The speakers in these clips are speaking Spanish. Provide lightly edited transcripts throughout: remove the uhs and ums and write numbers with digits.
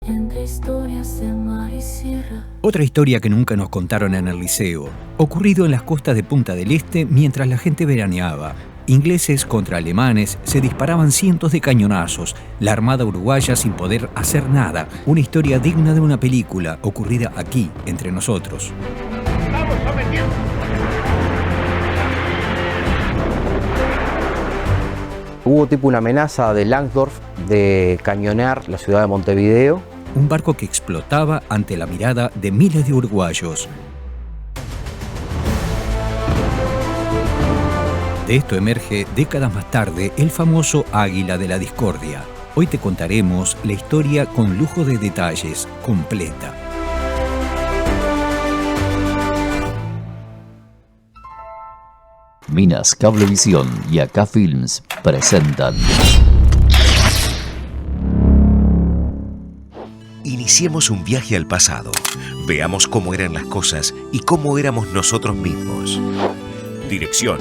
entre historias de mar y sierra. Otra historia que nunca nos contaron en el liceo, ocurrido en las costas de Punta del Este mientras la gente veraneaba. Ingleses contra alemanes, se disparaban cientos de cañonazos, la armada uruguaya sin poder hacer nada. Una historia digna de una película, ocurrida aquí, entre nosotros. ¡Vamos, sometiendo! Hubo tipo una amenaza de Langsdorff de cañonear la ciudad de Montevideo. Un barco que explotaba ante la mirada de miles de uruguayos. De esto emerge, décadas más tarde, el famoso Águila de la Discordia. Hoy te contaremos la historia con lujo de detalles, completa. Minas Cablevisión y Acá Films presentan. Iniciemos un viaje al pasado. Veamos cómo eran las cosas y cómo éramos nosotros mismos. Dirección: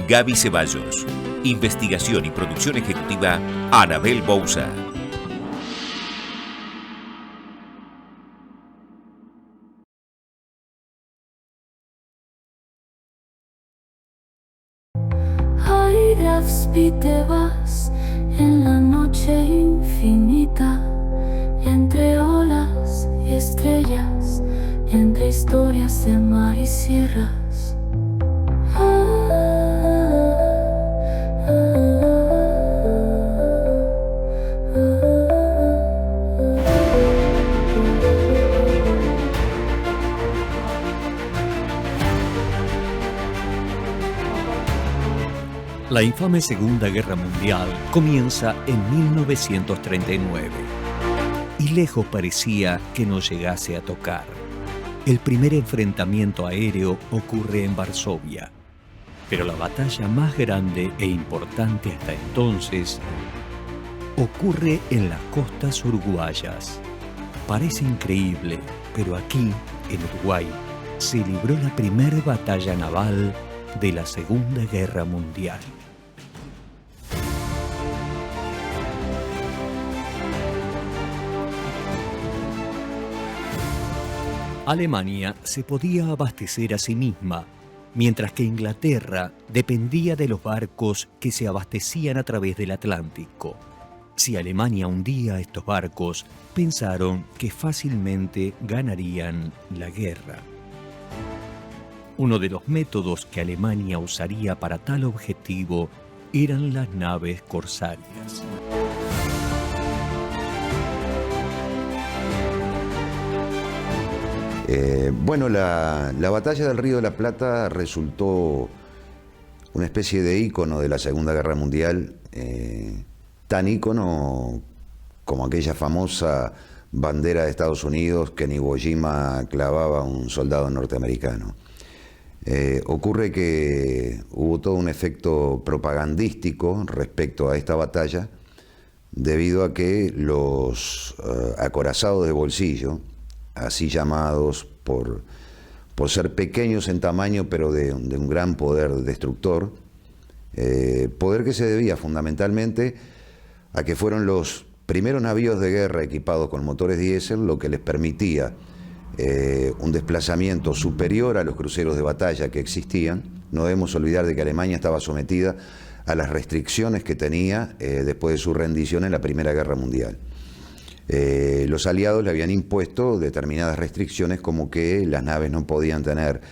Gaby Ceballos. Investigación y producción ejecutiva: Anabel Bouza. Y te vas en la noche infinita, entre olas y estrellas, entre historias de mar y sierras. La infame Segunda Guerra Mundial comienza en 1939 y lejos parecía que no llegase a tocar. El primer enfrentamiento aéreo ocurre en Varsovia, pero la batalla más grande e importante hasta entonces ocurre en las costas uruguayas. Parece increíble, pero aquí, en Uruguay, se libró la primera batalla naval de la Segunda Guerra Mundial. Alemania se podía abastecer a sí misma, mientras que Inglaterra dependía de los barcos que se abastecían a través del Atlántico. Si Alemania hundía estos barcos, pensaron que fácilmente ganarían la guerra. Uno de los métodos que Alemania usaría para tal objetivo eran las naves corsarias. La batalla del Río de la Plata resultó una especie de ícono de la Segunda Guerra Mundial, tan ícono como aquella famosa bandera de Estados Unidos que en Iwo Jima clavaba un soldado norteamericano. Ocurre que hubo todo un efecto propagandístico respecto a esta batalla, debido a que los acorazados de bolsillo, así llamados por ser pequeños en tamaño pero de un gran poder destructor, poder que se debía fundamentalmente a que fueron los primeros navíos de guerra equipados con motores diésel, lo que les permitía un desplazamiento superior a los cruceros de batalla que existían. No debemos olvidar de que Alemania estaba sometida a las restricciones que tenía después de su rendición en la Primera Guerra Mundial. Los aliados le habían impuesto determinadas restricciones, como que las naves no podían tener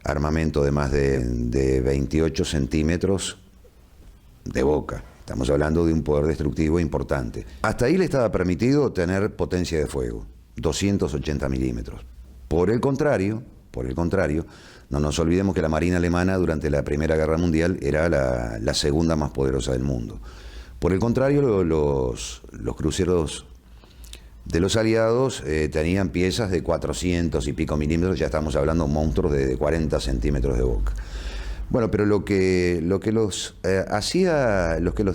armamento de más de 28 centímetros de boca. Estamos hablando de un poder destructivo importante. Hasta ahí le estaba permitido tener potencia de fuego, 280 milímetros. Por el contrario, no nos olvidemos que la Marina alemana durante la Primera Guerra Mundial era la segunda más poderosa del mundo. Por el contrario, los cruceros de los aliados tenían piezas de 400 y pico milímetros, ya estamos hablando de monstruos de 40 centímetros de boca. Bueno, pero lo que los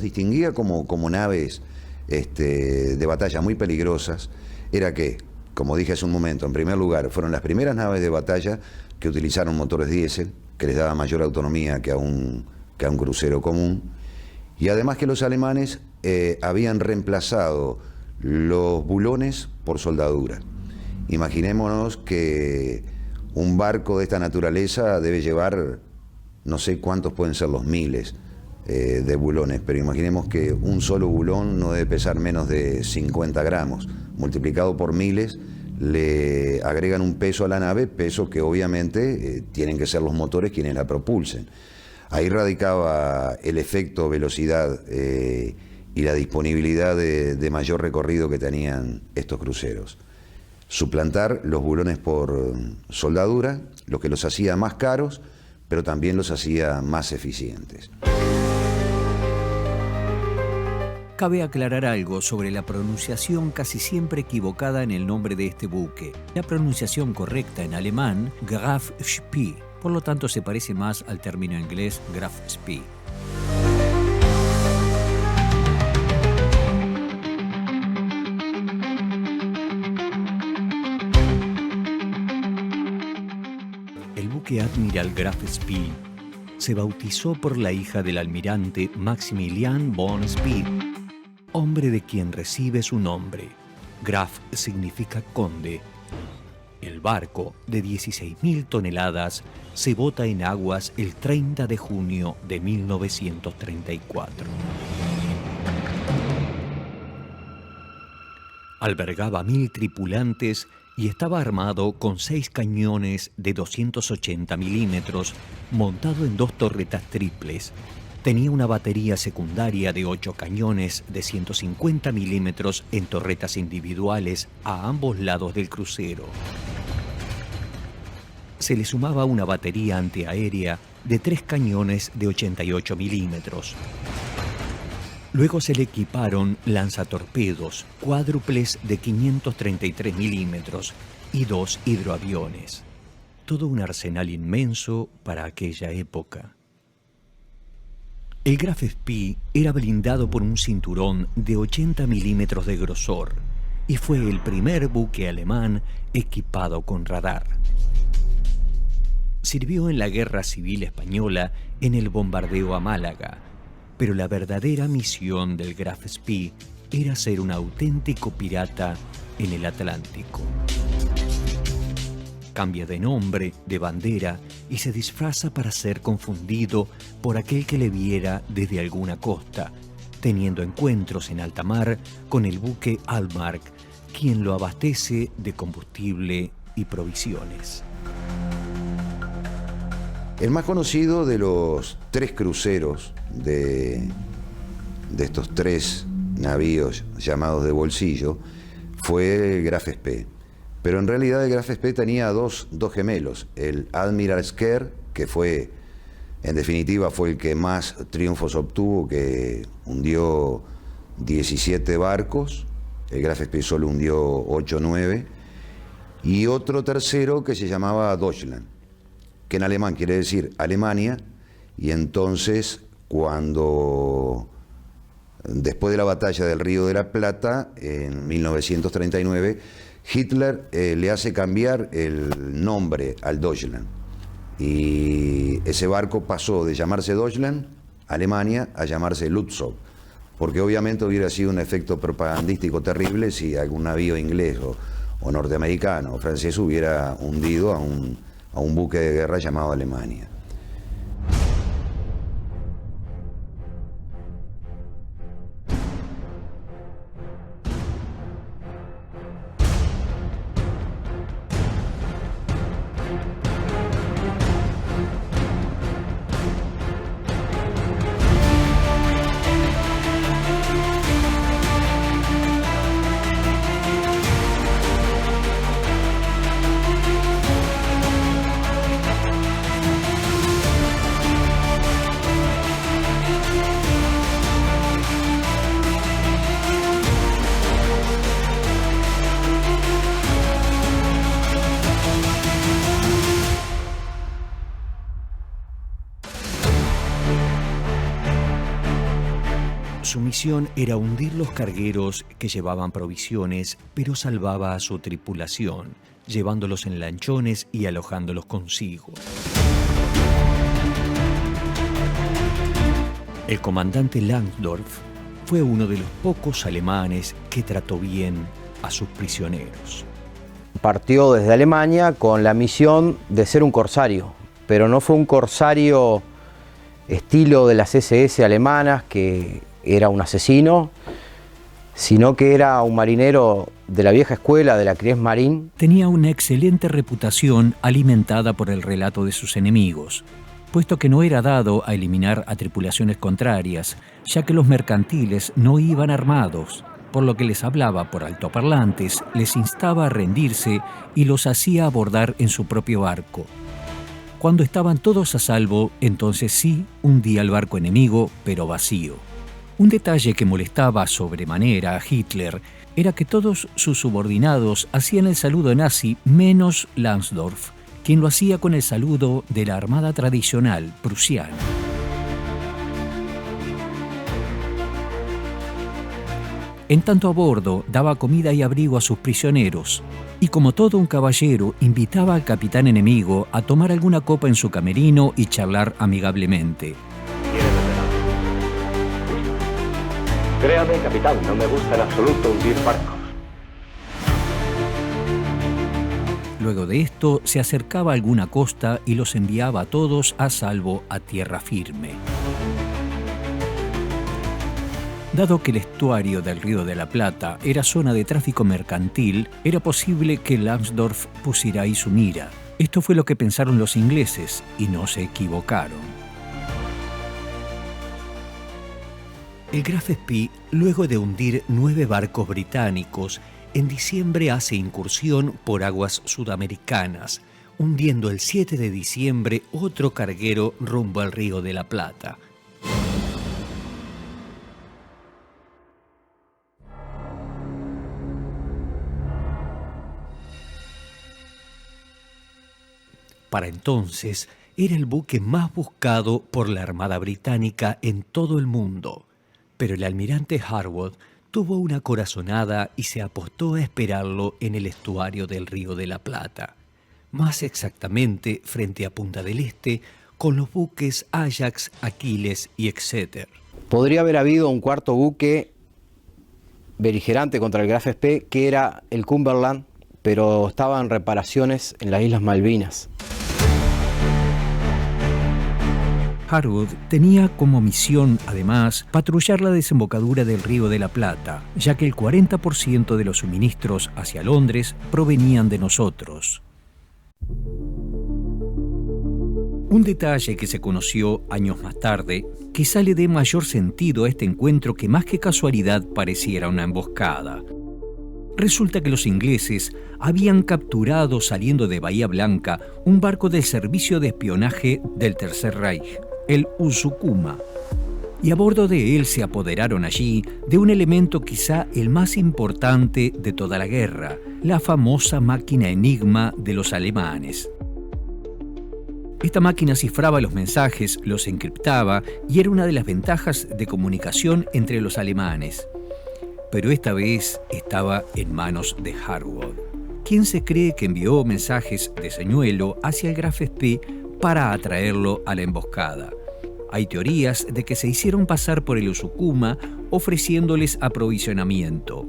distinguía como naves de batalla muy peligrosas era que, como dije hace un momento, en primer lugar, fueron las primeras naves de batalla que utilizaron motores diésel, que les daba mayor autonomía que a un crucero común, y además que los alemanes habían reemplazado los bulones por soldadura. Imaginémonos que un barco de esta naturaleza debe llevar, no sé cuántos pueden ser los miles de bulones, pero imaginemos que un solo bulón no debe pesar menos de 50 gramos. Multiplicado por miles, le agregan un peso a la nave, peso que obviamente tienen que ser los motores quienes la propulsen. Ahí radicaba el efecto velocidad y la disponibilidad de mayor recorrido que tenían estos cruceros. Suplantar los bulones por soldadura, lo que los hacía más caros, pero también los hacía más eficientes. Cabe aclarar algo sobre la pronunciación casi siempre equivocada en el nombre de este buque. La pronunciación correcta en alemán, Graf Spee, por lo tanto se parece más al término inglés Graf Spee. El buque Admiral Graf Spee se bautizó por la hija del almirante Maximilian von Spee, hombre de quien recibe su nombre. Graf significa conde. El barco, de 16.000 toneladas, se bota en aguas el 30 de junio de 1934. Albergaba 1.000 tripulantes y estaba armado con 6 cañones de 280 milímetros, montado en 2 torretas triples. Tenía una batería secundaria de 8 cañones de 150 milímetros en torretas individuales a ambos lados del crucero. Se le sumaba una batería antiaérea de 3 cañones de 88 milímetros. Luego se le equiparon lanzatorpedos cuádruples de 533 milímetros y 2 hidroaviones. Todo un arsenal inmenso para aquella época. El Graf Spee era blindado por un cinturón de 80 milímetros de grosor y fue el primer buque alemán equipado con radar. Sirvió en la Guerra Civil Española en el bombardeo a Málaga, pero la verdadera misión del Graf Spee era ser un auténtico pirata en el Atlántico. Cambia de nombre, de bandera y se disfraza para ser confundido por aquel que le viera desde alguna costa, teniendo encuentros en alta mar con el buque Altmark, quien lo abastece de combustible y provisiones. El más conocido de los 3 cruceros de estos 3 navíos llamados de bolsillo fue el Graf Spee. Pero en realidad el Graf Spee tenía dos gemelos, el Admiral Sker, que fue, en definitiva, fue el que más triunfos obtuvo, que hundió 17 barcos, el Graf Spee solo hundió 8 o 9, y otro tercero que se llamaba Deutschland, que en alemán quiere decir Alemania, y entonces después de la batalla del Río de la Plata, en 1939, Hitler le hace cambiar el nombre al Deutschland. Y ese barco pasó de llamarse Deutschland, Alemania, a llamarse Lützow. Porque obviamente hubiera sido un efecto propagandístico terrible si algún navío inglés o norteamericano o francés hubiera hundido a un buque de guerra llamado Alemania. Su misión era hundir los cargueros que llevaban provisiones, pero salvaba a su tripulación, llevándolos en lanchones y alojándolos consigo. El comandante Langsdorff fue uno de los pocos alemanes que trató bien a sus prisioneros. Partió desde Alemania con la misión de ser un corsario, pero no fue un corsario estilo de las SS alemanas, que era un asesino, sino que era un marinero de la vieja escuela de la Kriegsmarine. Tenía una excelente reputación alimentada por el relato de sus enemigos, puesto que no era dado a eliminar a tripulaciones contrarias, ya que los mercantiles no iban armados, por lo que les hablaba por altoparlantes, les instaba a rendirse y los hacía abordar en su propio barco. Cuando estaban todos a salvo, entonces sí hundía el barco enemigo, pero vacío. Un detalle que molestaba sobremanera a Hitler era que todos sus subordinados hacían el saludo nazi menos Langsdorff, quien lo hacía con el saludo de la armada tradicional prusiana. En tanto a bordo daba comida y abrigo a sus prisioneros, y como todo un caballero invitaba al capitán enemigo a tomar alguna copa en su camerino y charlar amigablemente. Créame, capitán, no me gusta en absoluto hundir barcos. Luego de esto, se acercaba a alguna costa y los enviaba a todos a salvo a tierra firme. Dado que el estuario del Río de la Plata era zona de tráfico mercantil, era posible que Langsdorff pusiera ahí su mira. Esto fue lo que pensaron los ingleses, y no se equivocaron. El Graf Spee, luego de hundir 9 barcos británicos, en diciembre hace incursión por aguas sudamericanas, hundiendo el 7 de diciembre otro carguero rumbo al Río de la Plata. Para entonces, era el buque más buscado por la Armada Británica en todo el mundo. Pero el almirante Harwood tuvo una corazonada y se apostó a esperarlo en el estuario del Río de la Plata, más exactamente frente a Punta del Este, con los buques Ajax, Aquiles y Exeter. Podría haber habido un cuarto buque beligerante contra el Graf Spee, que era el Cumberland, pero estaba en reparaciones en las Islas Malvinas. Harwood tenía como misión, además, patrullar la desembocadura del Río de la Plata, ya que el 40% de los suministros hacia Londres provenían de nosotros. Un detalle que se conoció años más tarde quizá le dé mayor sentido a este encuentro que más que casualidad pareciera una emboscada. Resulta que los ingleses habían capturado saliendo de Bahía Blanca un barco del servicio de espionaje del Tercer Reich, el Usukuma, y a bordo de él se apoderaron allí de un elemento quizá el más importante de toda la guerra, la famosa máquina Enigma de los alemanes. Esta máquina cifraba los mensajes, los encriptaba y era una de las ventajas de comunicación entre los alemanes. Pero esta vez estaba en manos de Harwood, quien se cree que envió mensajes de señuelo hacia el Graf Spee para atraerlo a la emboscada. Hay teorías de que se hicieron pasar por el Usukuma ofreciéndoles aprovisionamiento.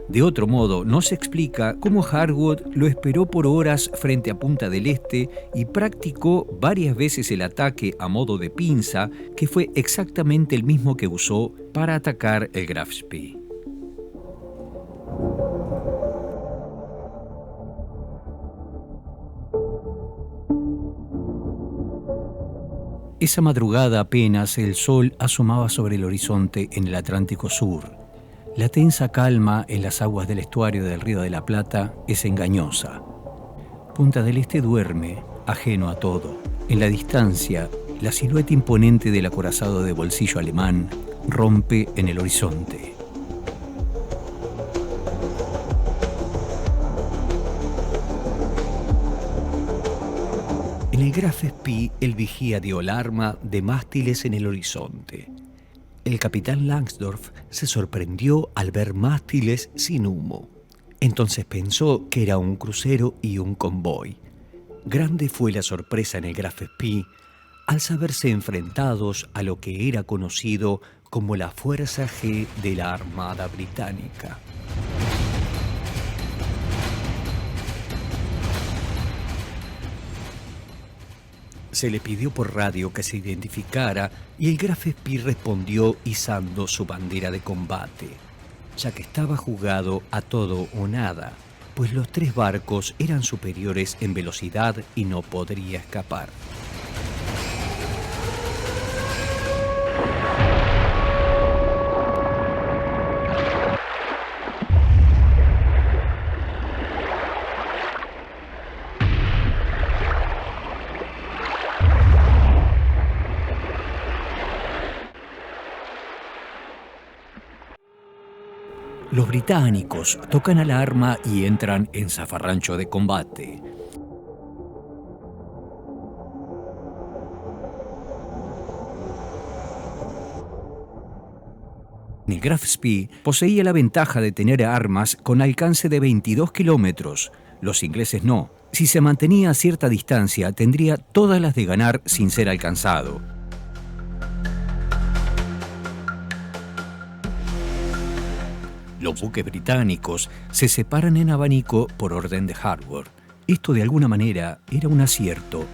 De otro modo, no se explica cómo Harwood lo esperó por horas frente a Punta del Este y practicó varias veces el ataque a modo de pinza, que fue exactamente el mismo que usó para atacar el Graf Spee. Esa madrugada apenas el sol asomaba sobre el horizonte en el Atlántico Sur. La tensa calma en las aguas del estuario del Río de la Plata es engañosa. Punta del Este duerme, ajeno a todo. En la distancia, la silueta imponente del acorazado de bolsillo alemán rompe en el horizonte. En el Graf Spee, el vigía dio alarma de mástiles en el horizonte. El capitán Langsdorff se sorprendió al ver mástiles sin humo. Entonces pensó que era un crucero y un convoy. Grande fue la sorpresa en el Graf Spee al saberse enfrentados a lo que era conocido como la Fuerza G de la Armada Británica. Se le pidió por radio que se identificara y el Graf Spee respondió izando su bandera de combate, ya que estaba jugado a todo o nada, pues los 3 barcos eran superiores en velocidad y no podría escapar. Los británicos tocan alarma y entran en zafarrancho de combate. El Graf Spee poseía la ventaja de tener armas con alcance de 22 kilómetros. Los ingleses no. Si se mantenía a cierta distancia, tendría todas las de ganar sin ser alcanzado. Los buques británicos se separan en abanico por orden de Harwood. Esto de alguna manera era un acierto,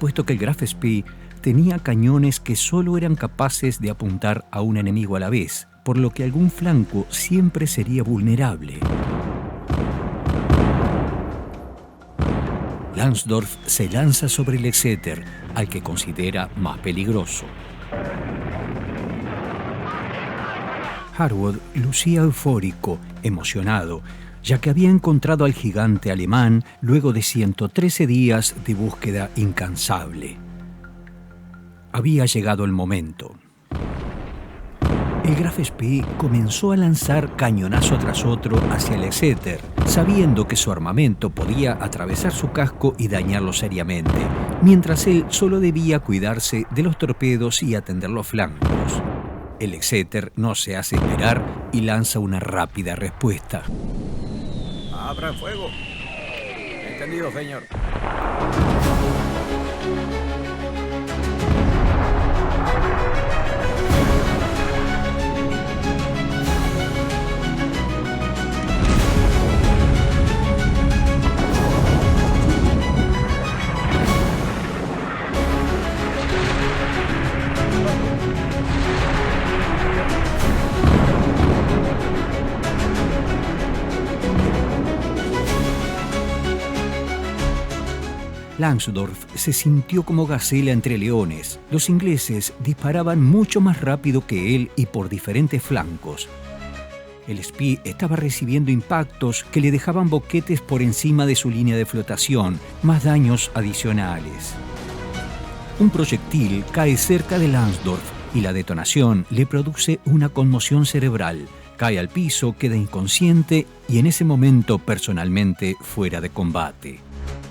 puesto que el Graf Spee tenía cañones que solo eran capaces de apuntar a un enemigo a la vez, por lo que algún flanco siempre sería vulnerable. Langsdorff se lanza sobre el Exeter, al que considera más peligroso. Harwood lucía eufórico, emocionado, ya que había encontrado al gigante alemán luego de 113 días de búsqueda incansable. Había llegado el momento. El Graf Spee comenzó a lanzar cañonazo tras otro hacia el Exeter, sabiendo que su armamento podía atravesar su casco y dañarlo seriamente, mientras él solo debía cuidarse de los torpedos y atender los flancos. El Exeter no se hace esperar y lanza una rápida respuesta. ¡Abran fuego! Entendido, señor. Langsdorff se sintió como gacela entre leones. Los ingleses disparaban mucho más rápido que él y por diferentes flancos. El Spee estaba recibiendo impactos que le dejaban boquetes por encima de su línea de flotación, más daños adicionales. Un proyectil cae cerca de Langsdorff y la detonación le produce una conmoción cerebral. Cae al piso, queda inconsciente y en ese momento personalmente fuera de combate.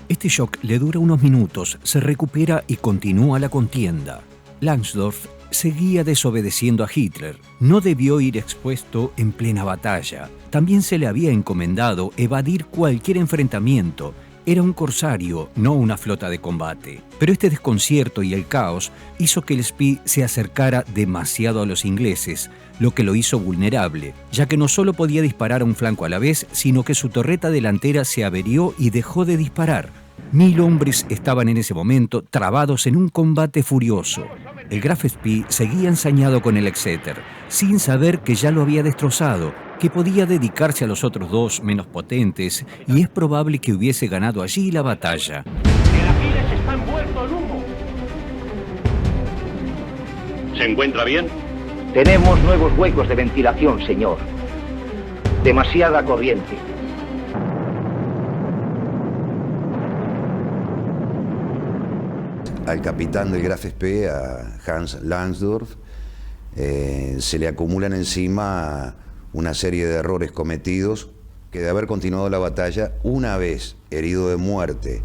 Este shock le dura unos minutos, se recupera y continúa la contienda. Langsdorff seguía desobedeciendo a Hitler. No debió ir expuesto en plena batalla. También se le había encomendado evadir cualquier enfrentamiento. Era un corsario, no una flota de combate. Pero este desconcierto y el caos hizo que el Spee se acercara demasiado a los ingleses, lo que lo hizo vulnerable, ya que no solo podía disparar a un flanco a la vez, sino que su torreta delantera se averió y dejó de disparar. 1000 hombres estaban en ese momento trabados en un combate furioso. El Graf Spee seguía ensañado con el Exeter, sin saber que ya lo había destrozado, que podía dedicarse a los otros 2 menos potentes, y es probable que hubiese ganado allí la batalla. ¡El Aquiles está envuelto en humo! ¿Se encuentra bien? Tenemos nuevos huecos de ventilación, señor. Demasiada corriente. Al capitán del Graf Spee, a Hans Langsdorff, se le acumulan encima una serie de errores cometidos que, de haber continuado la batalla, una vez herido de muerte,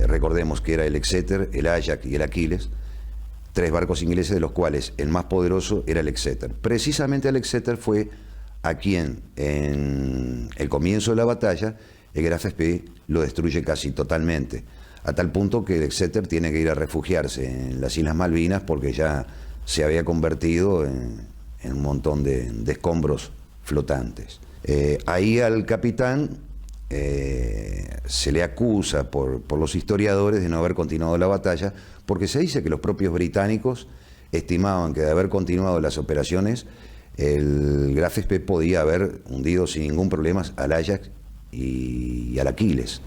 recordemos que era el Exeter, el Ajax y el Aquiles, 3 barcos ingleses, de los cuales el más poderoso era el Exeter. Precisamente el Exeter fue a quien en el comienzo de la batalla el Graf Spee lo destruye casi totalmente, a tal punto que el Exeter tiene que ir a refugiarse en las Islas Malvinas porque ya se había convertido en un montón de escombros flotantes. Ahí al capitán se le acusa por los historiadores de no haber continuado la batalla, porque se dice que los propios británicos estimaban que de haber continuado las operaciones, el Graf Spee podía haber hundido sin ningún problema al Ajax y al Aquiles.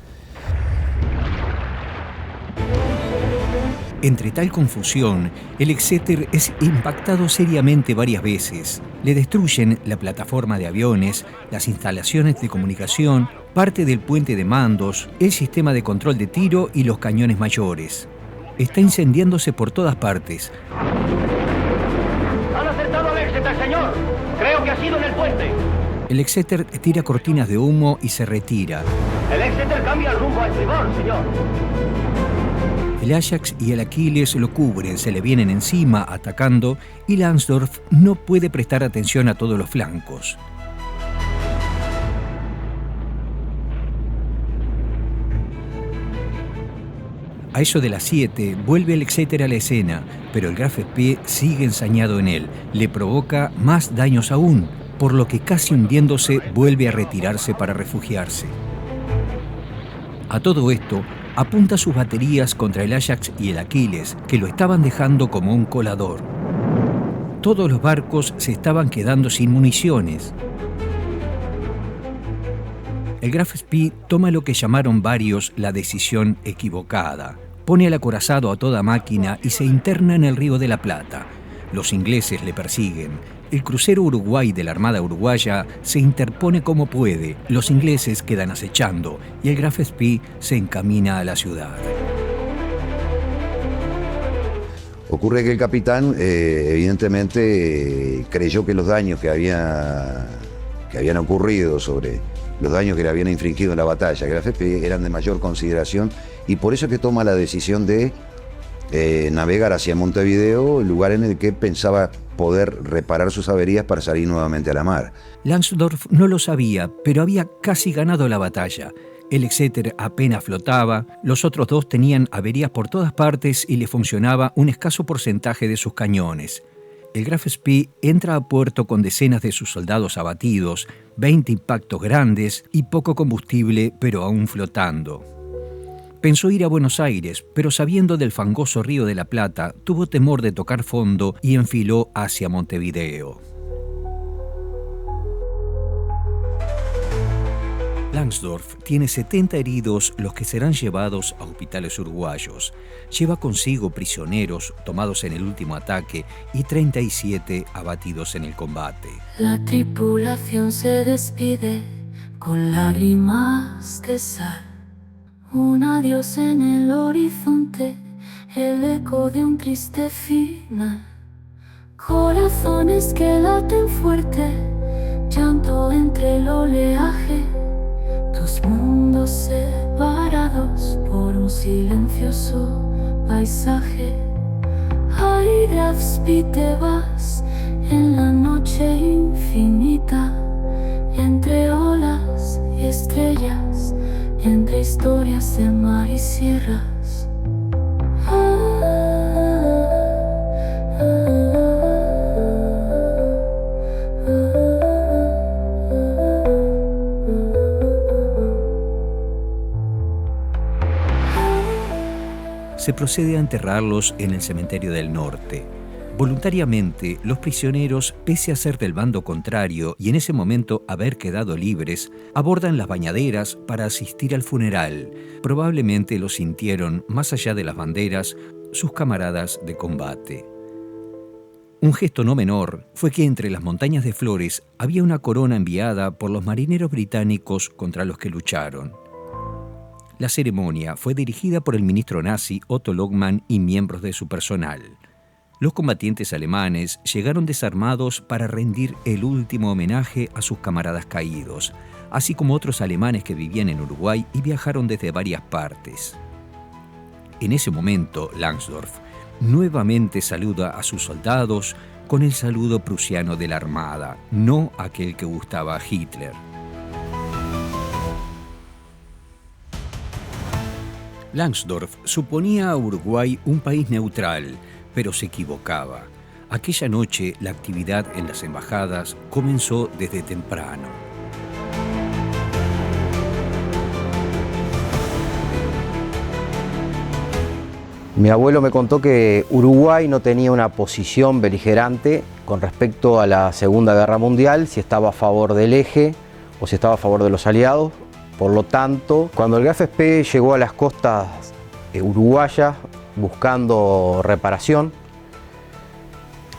Entre tal confusión, el Exeter es impactado seriamente varias veces. Le destruyen la plataforma de aviones, las instalaciones de comunicación, parte del puente de mandos, el sistema de control de tiro y los cañones mayores. Está incendiándose por todas partes. ¡Han acertado al Exeter, señor! Creo que ha sido en el puente. El Exeter tira cortinas de humo y se retira. El Exeter cambia el rumbo a estribor, señor. El Ajax y el Aquiles lo cubren, se le vienen encima atacando y Langsdorff no puede prestar atención a todos los flancos. A eso de las 7 vuelve el Exeter a la escena, pero el Graf Spee sigue ensañado en él, le provoca más daños aún, por lo que casi hundiéndose vuelve a retirarse para refugiarse. A todo esto, apunta sus baterías contra el Ajax y el Aquiles, que lo estaban dejando como un colador. Todos los barcos se estaban quedando sin municiones. El Graf Spee toma lo que llamaron varios la decisión equivocada. Pone al acorazado a toda máquina y se interna en el Río de la Plata. Los ingleses le persiguen. El crucero Uruguay de la Armada Uruguaya se interpone como puede. Los ingleses quedan acechando y el Graf Spee se encamina a la ciudad. Ocurre que el capitán evidentemente creyó que los daños que habían ocurrido sobre los daños que le habían infligido en la batalla Graf Spee eran de mayor consideración, y por eso es que toma la decisión de navegar hacia Montevideo, el lugar en el que pensaba poder reparar sus averías para salir nuevamente a la mar. Langsdorff no lo sabía, pero había casi ganado la batalla. El Exeter apenas flotaba, los otros dos tenían averías por todas partes y le funcionaba un escaso porcentaje de sus cañones. El Graf Spee entra a puerto con decenas de sus soldados abatidos, 20 impactos grandes y poco combustible, pero aún flotando. Pensó ir a Buenos Aires, pero sabiendo del fangoso Río de la Plata, tuvo temor de tocar fondo y enfiló hacia Montevideo. Langsdorff tiene 70 heridos, los que serán llevados a hospitales uruguayos. Lleva consigo prisioneros tomados en el último ataque y 37 abatidos en el combate. La tripulación se despide con lágrimas de sal. Un adiós en el horizonte, el eco de un triste final. Corazones que laten fuerte, llanto entre el oleaje. Dos mundos separados por un silencioso paisaje. Ay, Graf Spee, te vas en la noche infinita, entre olas y estrellas, entre historias de mar y sierras. Se procede a enterrarlos en el cementerio del norte. Voluntariamente, los prisioneros, pese a ser del bando contrario y en ese momento haber quedado libres, abordan las bañaderas para asistir al funeral. Probablemente lo sintieron, más allá de las banderas, sus camaradas de combate. Un gesto no menor fue que entre las montañas de flores había una corona enviada por los marineros británicos contra los que lucharon. La ceremonia fue dirigida por el ministro nazi Otto Lohmann y miembros de su personal. Los combatientes alemanes llegaron desarmados para rendir el último homenaje a sus camaradas caídos, así como otros alemanes que vivían en Uruguay y viajaron desde varias partes. En ese momento, Langsdorff nuevamente saluda a sus soldados con el saludo prusiano de la Armada, no aquel que gustaba a Hitler. Langsdorff suponía a Uruguay un país neutral, pero se equivocaba. Aquella noche la actividad en las embajadas comenzó desde temprano. Mi abuelo me contó que Uruguay no tenía una posición beligerante con respecto a la Segunda Guerra Mundial, si estaba a favor del eje o si estaba a favor de los aliados. Por lo tanto, cuando el Graf Spee llegó a las costas uruguayas buscando reparación,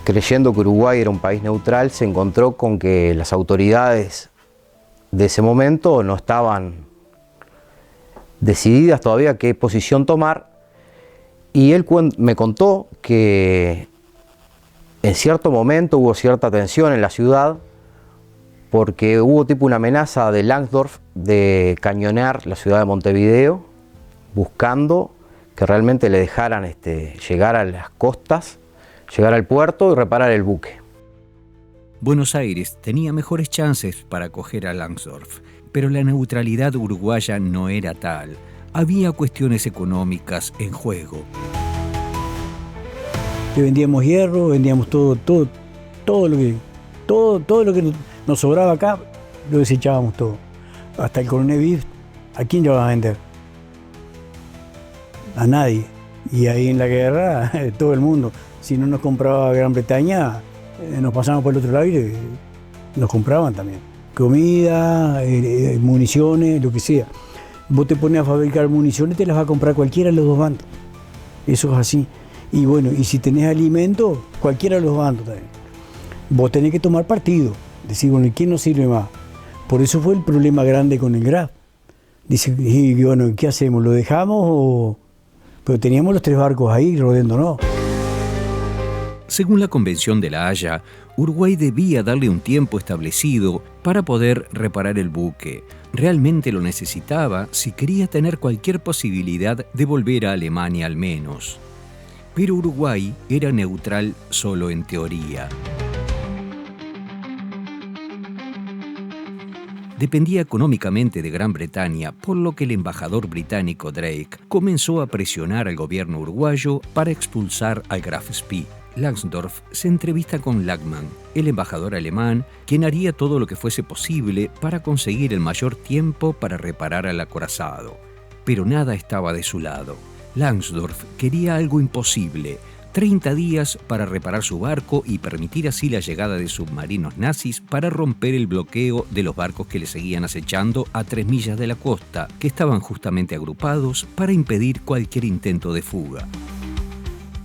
creyendo que Uruguay era un país neutral, se encontró con que las autoridades de ese momento no estaban decididas todavía qué posición tomar. Y él me contó que en cierto momento hubo cierta tensión en la ciudad porque hubo tipo una amenaza de Langsdorff de cañonear la ciudad de Montevideo, buscando que realmente le dejaran llegar a las costas, llegar al puerto y reparar el buque. Buenos Aires tenía mejores chances para acoger a Langsdorff, pero la neutralidad uruguaya no era tal. Había cuestiones económicas en juego. Que vendíamos hierro, vendíamos todo lo que nos sobraba acá, lo desechábamos todo. Hasta el Coronel Beef, ¿a quién le va a vender? A nadie. Y ahí en la guerra, todo el mundo. Si no nos compraba Gran Bretaña, nos pasábamos por el otro lado y nos compraban también. Comida, municiones, lo que sea. Vos te pones a fabricar municiones, te las va a comprar cualquiera de los dos bandos. Eso es así. Y bueno, y si tenés alimento, cualquiera de los bandos también. Vos tenés que tomar partido. Decir, bueno, ¿quién nos sirve más? Por eso fue el problema grande con el Graf. Dice, y bueno, ¿qué hacemos? ¿Lo dejamos o...? Pero teníamos los 3 barcos ahí rodeándonos. Según la Convención de La Haya, Uruguay debía darle un tiempo establecido para poder reparar el buque. Realmente lo necesitaba si quería tener cualquier posibilidad de volver a Alemania al menos. Pero Uruguay era neutral solo en teoría. Dependía económicamente de Gran Bretaña, por lo que el embajador británico Drake comenzó a presionar al gobierno uruguayo para expulsar al Graf Spee. Langsdorff se entrevista con Lachmann, el embajador alemán, quien haría todo lo que fuese posible para conseguir el mayor tiempo para reparar al acorazado. Pero nada estaba de su lado. Langsdorff quería algo imposible: 30 días para reparar su barco y permitir así la llegada de submarinos nazis para romper el bloqueo de los barcos que le seguían acechando a 3 millas de la costa, que estaban justamente agrupados para impedir cualquier intento de fuga.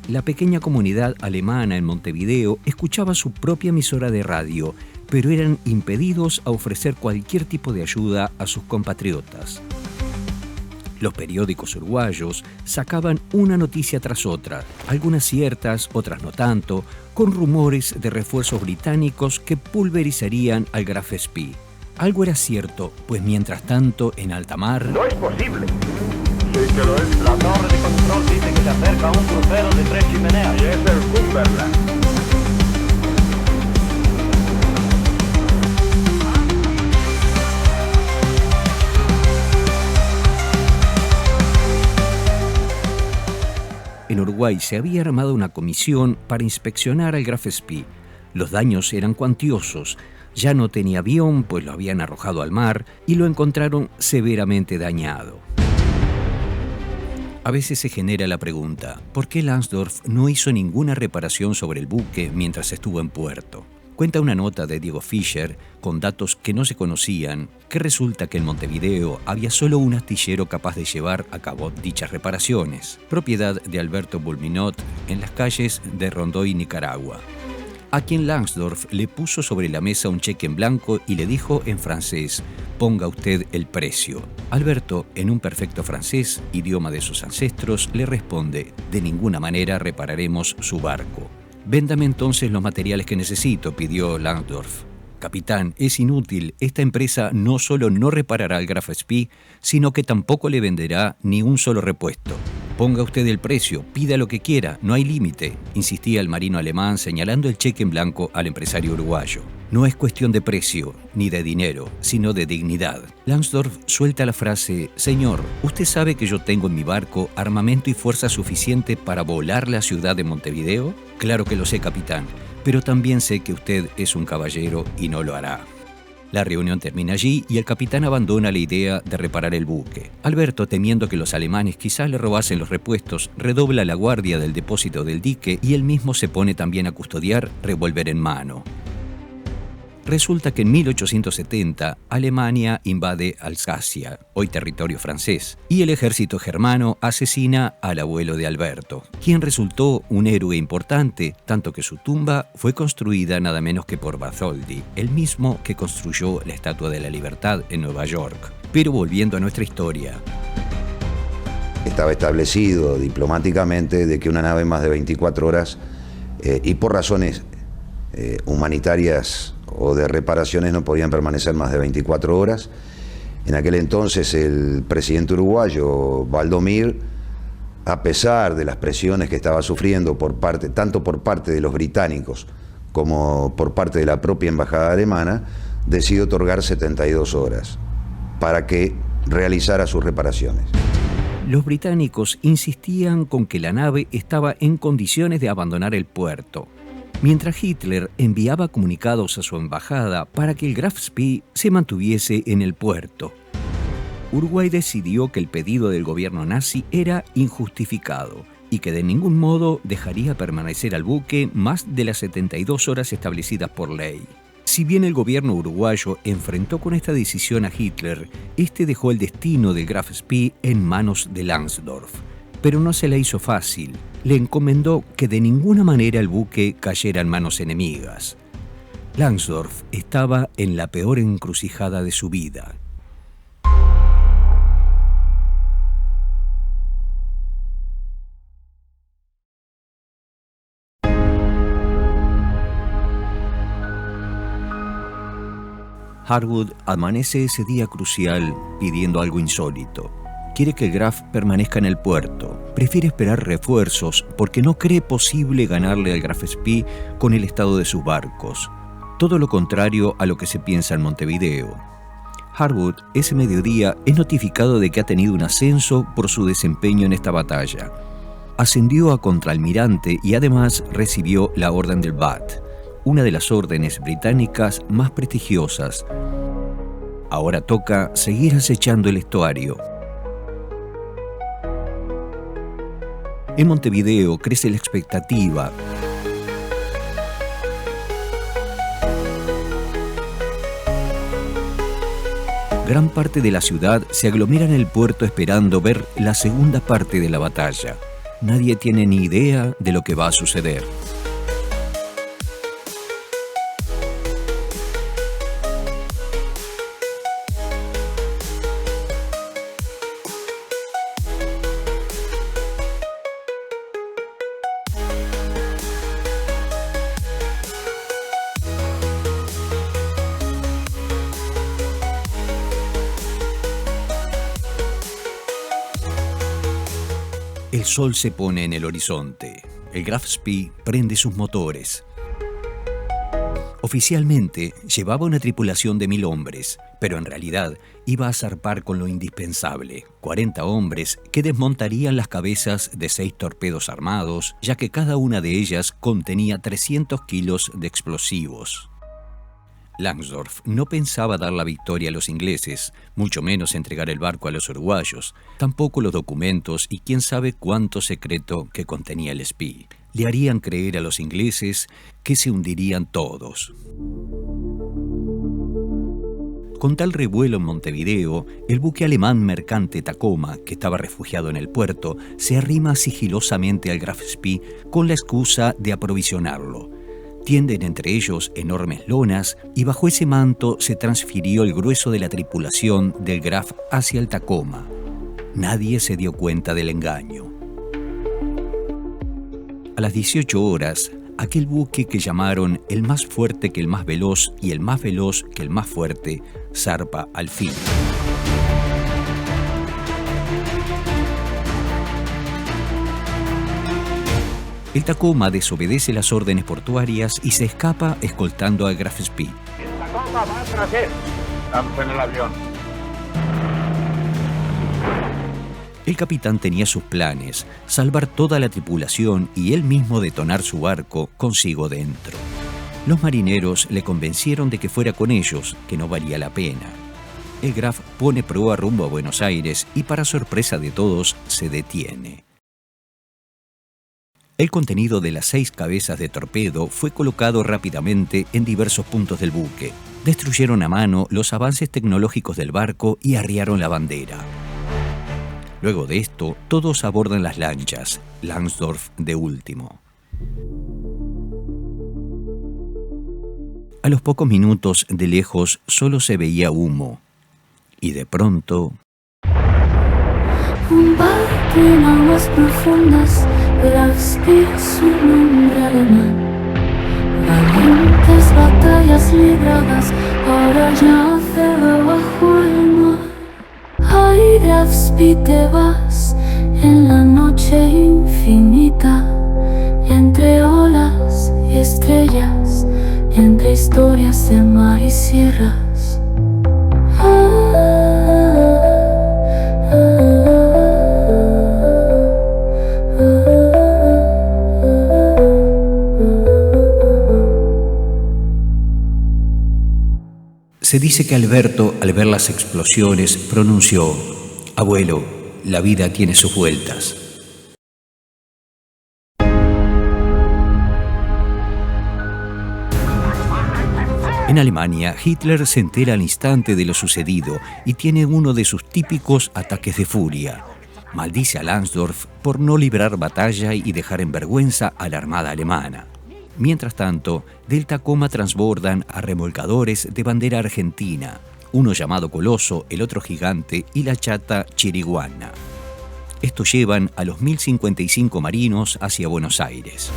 La pequeña comunidad alemana en Montevideo escuchaba su propia emisora de radio, pero eran impedidos a ofrecer cualquier tipo de ayuda a sus compatriotas. Los periódicos uruguayos sacaban una noticia tras otra, algunas ciertas, otras no tanto, con rumores de refuerzos británicos que pulverizarían al Graf Spee. Algo era cierto, pues mientras tanto, en alta mar... ¡No es posible! Sí que lo es. La torre de control dice que se acerca un crucero de 3 chimeneas. Y es el Cumberland. En Uruguay se había armado una comisión para inspeccionar al Graf Spee. Los daños eran cuantiosos. Ya no tenía avión, pues lo habían arrojado al mar y lo encontraron severamente dañado. A veces se genera la pregunta, ¿por qué Langsdorff no hizo ninguna reparación sobre el buque mientras estuvo en puerto? Cuenta una nota de Diego Fischer, con datos que no se conocían, que resulta que en Montevideo había solo un astillero capaz de llevar a cabo dichas reparaciones, propiedad de Alberto Bulminot, en las calles de Rondoy, Nicaragua, a quien Langsdorff le puso sobre la mesa un cheque en blanco y le dijo en francés: «Ponga usted el precio». Alberto, en un perfecto francés, idioma de sus ancestros, le responde: «De ninguna manera repararemos su barco». «Véndame entonces los materiales que necesito», pidió Langsdorff. «Capitán, es inútil. Esta empresa no solo no reparará al Graf Spee, sino que tampoco le venderá ni un solo repuesto». «Ponga usted el precio, pida lo que quiera, no hay límite», insistía el marino alemán señalando el cheque en blanco al empresario uruguayo. No es cuestión de precio ni de dinero, sino de dignidad. Langsdorff suelta la frase: «Señor, ¿usted sabe que yo tengo en mi barco armamento y fuerza suficiente para volar la ciudad de Montevideo?» «Claro que lo sé, capitán, pero también sé que usted es un caballero y no lo hará». La reunión termina allí y el capitán abandona la idea de reparar el buque. Alberto, temiendo que los alemanes quizás le robasen los repuestos, redobla la guardia del depósito del dique y él mismo se pone también a custodiar, revólver en mano. Resulta que en 1870 Alemania invade Alsacia, hoy territorio francés, y el ejército germano asesina al abuelo de Alberto, quien resultó un héroe importante, tanto que su tumba fue construida nada menos que por Bartholdi, el mismo que construyó la Estatua de la Libertad en Nueva York. Pero volviendo a nuestra historia. Estaba establecido diplomáticamente de que una nave más de 24 horas, y por razones humanitarias o de reparaciones, no podían permanecer más de 24 horas. En aquel entonces el presidente uruguayo, Valdomir, a pesar de las presiones que estaba sufriendo tanto por parte de los británicos como por parte de la propia embajada alemana, decidió otorgar 72 horas para que realizara sus reparaciones. Los británicos insistían con que la nave estaba en condiciones de abandonar el puerto, mientras Hitler enviaba comunicados a su embajada para que el Graf Spee se mantuviese en el puerto. Uruguay decidió que el pedido del gobierno nazi era injustificado y que de ningún modo dejaría permanecer al buque más de las 72 horas establecidas por ley. Si bien el gobierno uruguayo enfrentó con esta decisión a Hitler, este dejó el destino del Graf Spee en manos de Langsdorff. Pero no se la hizo fácil. Le encomendó que de ninguna manera el buque cayera en manos enemigas. Langsdorff estaba en la peor encrucijada de su vida. Harwood amanece ese día crucial pidiendo algo insólito. Quiere que el Graf permanezca en el puerto. Prefiere esperar refuerzos porque no cree posible ganarle al Graf Spee con el estado de sus barcos. Todo lo contrario a lo que se piensa en Montevideo. Harwood ese mediodía es notificado de que ha tenido un ascenso por su desempeño en esta batalla. Ascendió a contraalmirante y además recibió la Orden del Bath, una de las órdenes británicas más prestigiosas. Ahora toca seguir acechando el estuario. En Montevideo crece la expectativa. Gran parte de la ciudad se aglomera en el puerto esperando ver la segunda parte de la batalla. Nadie tiene ni idea de lo que va a suceder. El sol se pone en el horizonte. El Graf Spee prende sus motores. Oficialmente llevaba una tripulación de 1000 hombres, pero en realidad iba a zarpar con lo indispensable: 40 hombres que desmontarían las cabezas de 6 torpedos armados, ya que cada una de ellas contenía 300 kilos de explosivos. Langsdorff no pensaba dar la victoria a los ingleses, mucho menos entregar el barco a los uruguayos, tampoco los documentos y quién sabe cuánto secreto que contenía el Spee. Le harían creer a los ingleses que se hundirían todos. Con tal revuelo en Montevideo, el buque alemán mercante Tacoma, que estaba refugiado en el puerto, se arrima sigilosamente al Graf Spee con la excusa de aprovisionarlo. Tienden entre ellos enormes lonas y bajo ese manto se transfirió el grueso de la tripulación del Graf hacia el Tacoma. Nadie se dio cuenta del engaño. A las 18 horas, aquel buque que llamaron el más fuerte que el más veloz y el más veloz que el más fuerte, zarpa al fin. El Tacoma desobedece las órdenes portuarias y se escapa escoltando a Graf Spee. El Tacoma va a trasero. Lancen el avión. El capitán tenía sus planes, salvar toda la tripulación y él mismo detonar su barco consigo dentro. Los marineros le convencieron de que fuera con ellos, que no valía la pena. El Graf pone proa rumbo a Buenos Aires y para sorpresa de todos se detiene. El contenido de las 6 cabezas de torpedo fue colocado rápidamente en diversos puntos del buque. Destruyeron a mano los avances tecnológicos del barco y arriaron la bandera. Luego de esto, todos abordan las lanchas, Langsdorff de último. A los pocos minutos de lejos solo se veía humo. Y de pronto... Un barco en aguas profundas, Graf Spee su nombre alemán. Valientes batallas libradas, ahora yace bajo el mar. Ay, Graf Spee, te vas en la noche infinita, entre olas y estrellas, entre historias de mar y sierras. Se dice que Alberto, al ver las explosiones, pronunció: «Abuelo, la vida tiene sus vueltas». En Alemania, Hitler se entera al instante de lo sucedido y tiene uno de sus típicos ataques de furia. Maldice a Langsdorff por no librar batalla y dejar en vergüenza a la armada alemana. Mientras tanto, del Tacoma transbordan a remolcadores de bandera argentina, uno llamado Coloso, el otro Gigante y la chata Chiriguana. Estos llevan a los 1055 marinos hacia Buenos Aires.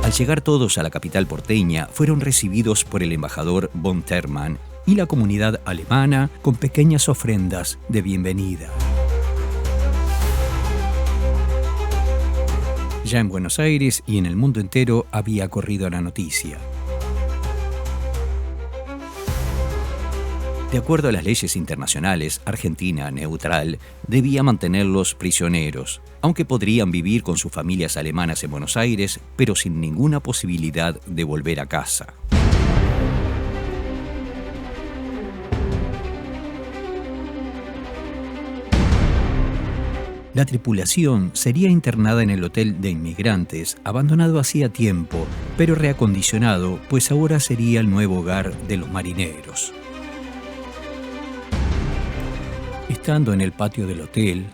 Al llegar todos a la capital porteña, fueron recibidos por el embajador von Termann y la comunidad alemana con pequeñas ofrendas de bienvenida. Ya en Buenos Aires y en el mundo entero había corrido la noticia. De acuerdo a las leyes internacionales, Argentina, neutral, debía mantenerlos prisioneros, aunque podrían vivir con sus familias alemanas en Buenos Aires, pero sin ninguna posibilidad de volver a casa. La tripulación sería internada en el hotel de inmigrantes, abandonado hacía tiempo, pero reacondicionado, pues ahora sería el nuevo hogar de los marineros. Estando en el patio del hotel,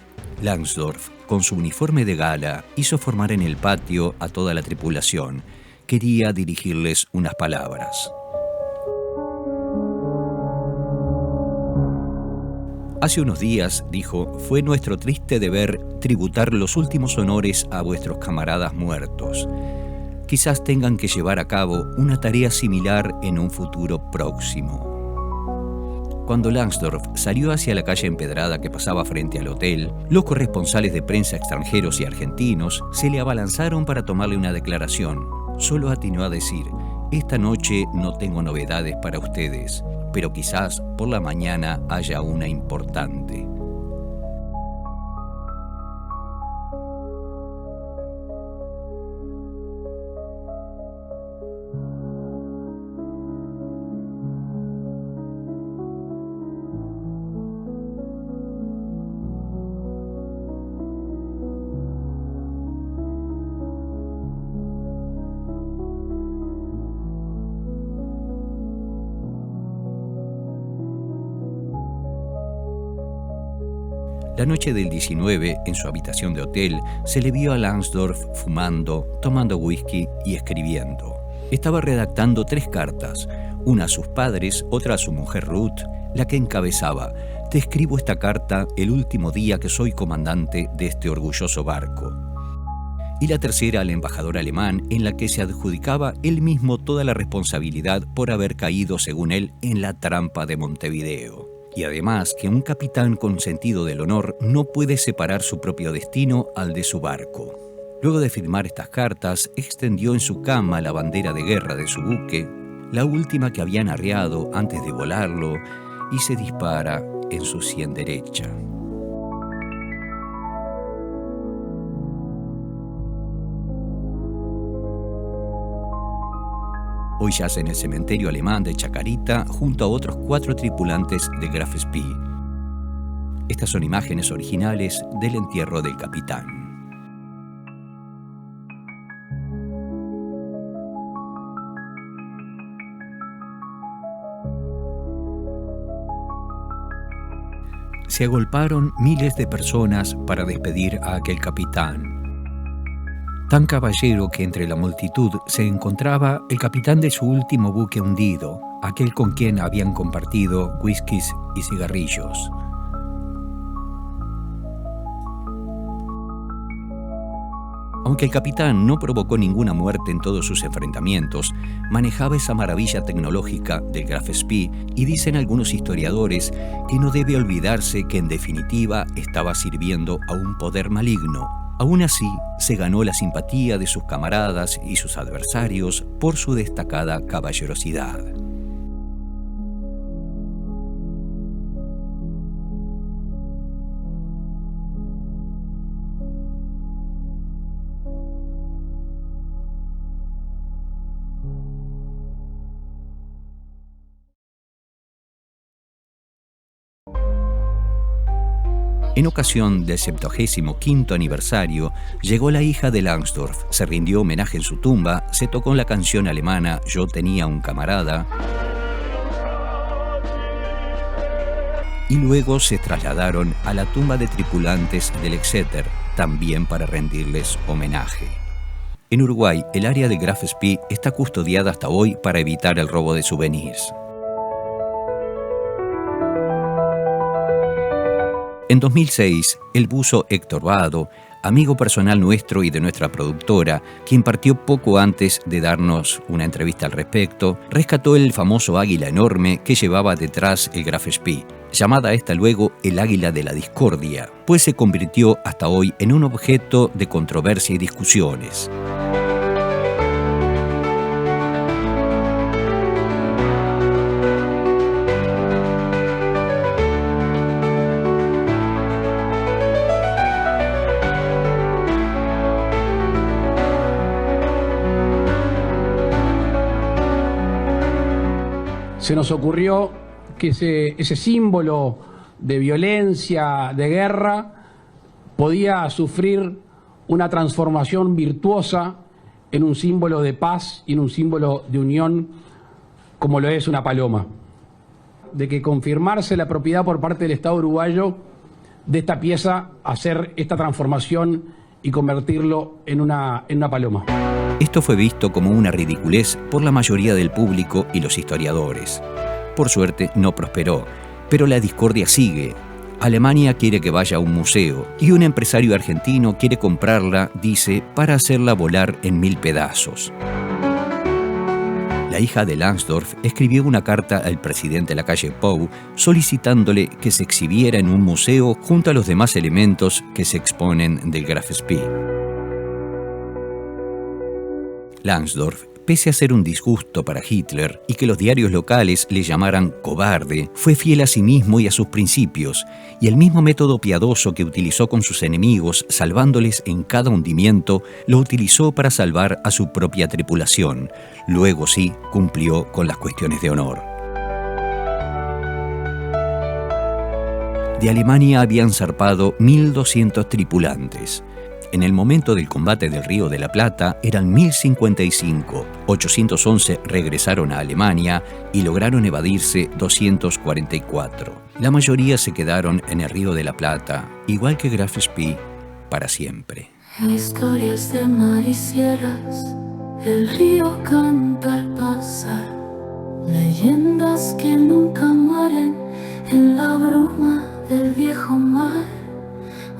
Langsdorff, con su uniforme de gala, hizo formar en el patio a toda la tripulación. Quería dirigirles unas palabras. Hace unos días, dijo, fue nuestro triste deber tributar los últimos honores a vuestros camaradas muertos. Quizás tengan que llevar a cabo una tarea similar en un futuro próximo. Cuando Langsdorff salió hacia la calle empedrada que pasaba frente al hotel, los corresponsales de prensa extranjeros y argentinos se le abalanzaron para tomarle una declaración. Solo atinó a decir: «Esta noche no tengo novedades para ustedes, pero quizás por la mañana haya una importante». La noche del 19, en su habitación de hotel, se le vio a Langsdorff fumando, tomando whisky y escribiendo. Estaba redactando 3 cartas, una a sus padres, otra a su mujer Ruth, la que encabezaba: «Te escribo esta carta el último día que soy comandante de este orgulloso barco». Y la tercera al embajador alemán, en la que se adjudicaba él mismo toda la responsabilidad por haber caído, según él, en la trampa de Montevideo. y además que un capitán con sentido del honor no puede separar su propio destino al de su barco. Luego de firmar estas cartas, extendió en su cama la bandera de guerra de su buque, la última que habían arriado antes de volarlo, y se dispara en su sien derecha. Hoy yace en el cementerio alemán de Chacarita junto a otros 4 tripulantes de Graf Spee. Estas son imágenes originales del entierro del capitán. Se agolparon miles de personas para despedir a aquel capitán. Tan caballero que entre la multitud se encontraba el capitán de su último buque hundido, aquel con quien habían compartido whiskies y cigarrillos. Aunque el capitán no provocó ninguna muerte en todos sus enfrentamientos, manejaba esa maravilla tecnológica del Graf Spee y dicen algunos historiadores que no debe olvidarse que en definitiva estaba sirviendo a un poder maligno. Aún así, se ganó la simpatía de sus camaradas y sus adversarios por su destacada caballerosidad. En ocasión del 75º aniversario, llegó la hija de Langsdorff, se rindió homenaje en su tumba, se tocó la canción alemana Yo tenía un camarada y luego se trasladaron a la tumba de tripulantes del Exeter, también para rendirles homenaje. En Uruguay, el área de Graf Spee está custodiada hasta hoy para evitar el robo de souvenirs. En 2006, el buzo Héctor Vado, amigo personal nuestro y de nuestra productora, quien partió poco antes de darnos una entrevista al respecto, rescató el famoso águila enorme que llevaba detrás el Graf Spee, llamada esta luego el águila de la discordia, pues se convirtió hasta hoy en un objeto de controversia y discusiones. Se nos ocurrió que ese símbolo de violencia, de guerra, podía sufrir una transformación virtuosa en un símbolo de paz y en un símbolo de unión, como lo es una paloma. De que confirmarse la propiedad por parte del Estado uruguayo de esta pieza, hacer esta transformación y convertirlo en una paloma. Esto fue visto como una ridiculez por la mayoría del público y los historiadores. Por suerte no prosperó, pero la discordia sigue. Alemania quiere que vaya a un museo y un empresario argentino quiere comprarla, dice, para hacerla volar en 1000 pedazos. La hija de Langsdorff escribió una carta al presidente Lacalle Pou solicitándole que se exhibiera en un museo junto a los demás elementos que se exponen del Graf Spee. Langsdorff, pese a ser un disgusto para Hitler y que los diarios locales le llamaran cobarde, fue fiel a sí mismo y a sus principios, y el mismo método piadoso que utilizó con sus enemigos, salvándoles en cada hundimiento, lo utilizó para salvar a su propia tripulación. Luego sí, cumplió con las cuestiones de honor. De Alemania habían zarpado 1.200 tripulantes. En el momento del combate del Río de la Plata eran 1.055, 811 regresaron a Alemania y lograron evadirse 244. La mayoría se quedaron en el Río de la Plata, igual que Graf Spee, para siempre. Historias de mar y sierras, el río canta al pasar, leyendas que nunca mueren en la bruma del viejo mar.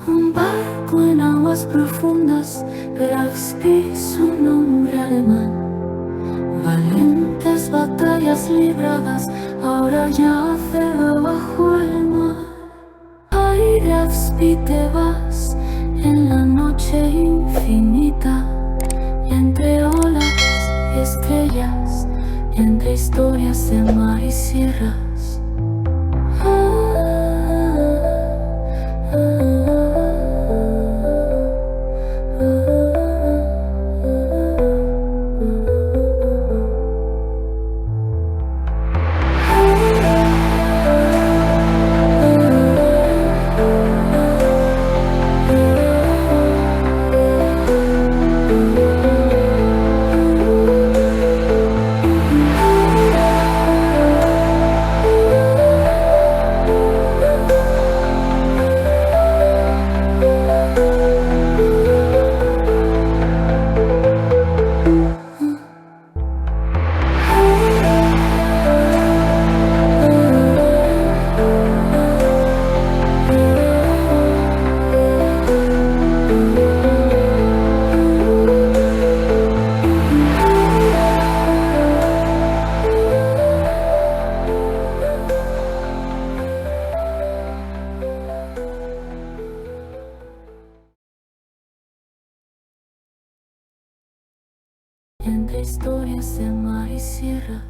Un barco en aguas profundas, Graf Spee, su nombre alemán. Valientes batallas libradas ahora yace bajo el mar. Airas y te vas en la noche infinita, entre olas y estrellas, entre historias de mar y sierras.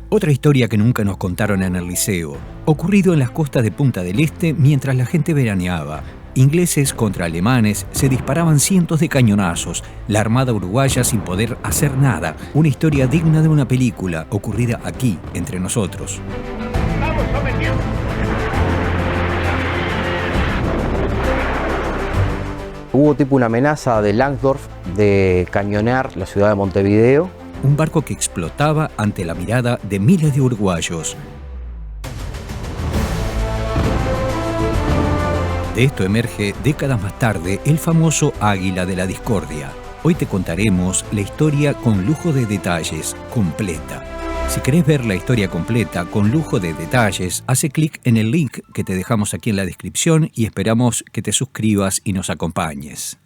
Otra historia que nunca nos contaron en el liceo, ocurrido en las costas de Punta del Este mientras la gente veraneaba. Ingleses contra alemanes, se disparaban cientos de cañonazos, la armada uruguaya sin poder hacer nada. Una historia digna de una película, ocurrida aquí, entre nosotros. ¡Vamos, sometiendo! Hubo tipo una amenaza de Langsdorff de cañonear la ciudad de Montevideo. Un barco que explotaba ante la mirada de miles de uruguayos. De esto emerge, décadas más tarde, el famoso Águila de la Discordia. Hoy te contaremos la historia con lujo de detalles, completa. Si querés ver la historia completa, con lujo de detalles, hace clic en el link que te dejamos aquí en la descripción y esperamos que te suscribas y nos acompañes.